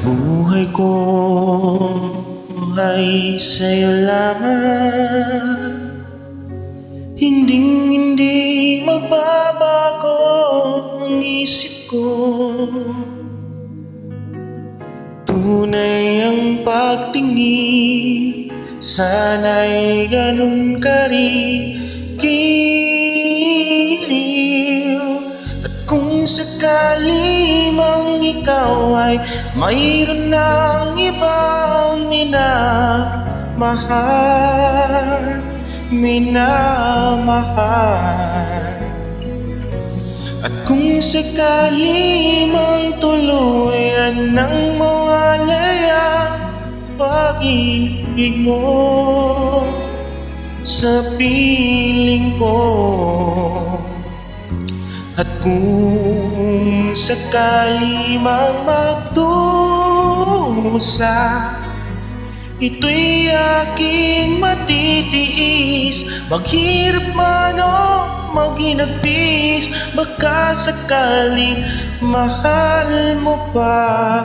Buhay ko ay sa'yo lamang, hindi magbabago ang isip ko. Tunay ang pagtingin, sana'y ganun ka rin giliw. At kung sakali mang ikaw ay mayroon ng ibang minamahal, at kung sakali mang tuluyan nang mawalay ang pag-ibig mo sa piling ko, at kung sakali mang magdusa, ito'y aking matitiis. Maghirap man o maghinagpis, baka sakaling mahal mo pa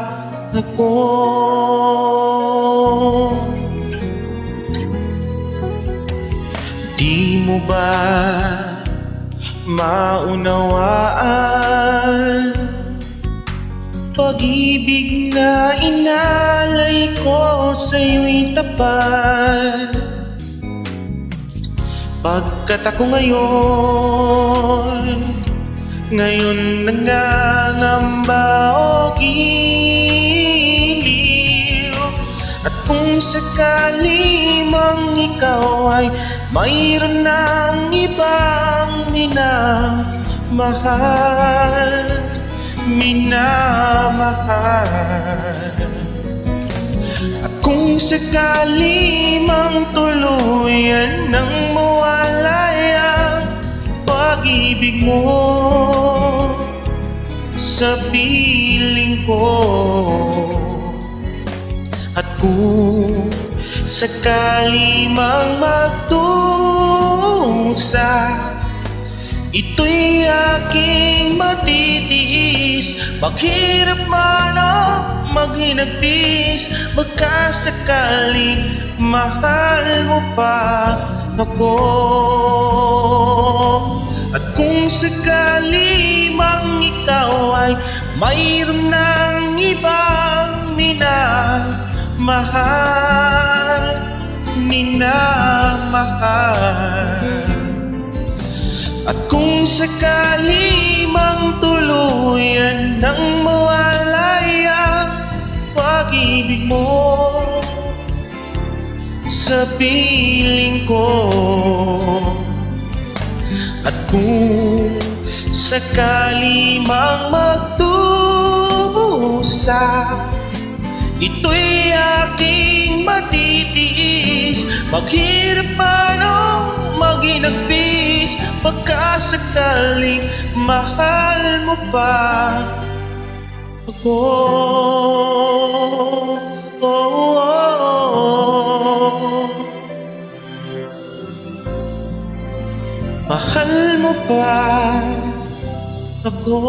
ako. Di mo ba maunawaan pag-ibig na inalay ko sa'yo'y tapat? Pagkat ako ngayon nangangamba o giliw. At kung sakali mang ikaw ay mayroon ng ibang minamahal, at kung sakali mang tuluyan nang mawalay ang pag-ibig mo sa piling ko, at kung sakali mang magdusa, ito'y aking matitiis. Maghirap man o maghinagpis, baka sakaling mahal mo pa ako. At kung sakali mang ikaw ay mayroon ng ibang minamahal, at kung sakali mang tuluyan nang mawalay ang pag-ibig mo sa piling ko, at kung sakali mang magdusa, ito'y aking matitiis. Maghirap man o maghinagpis, baka sakaling mahal mo pa ako. Mahal mo pa ako.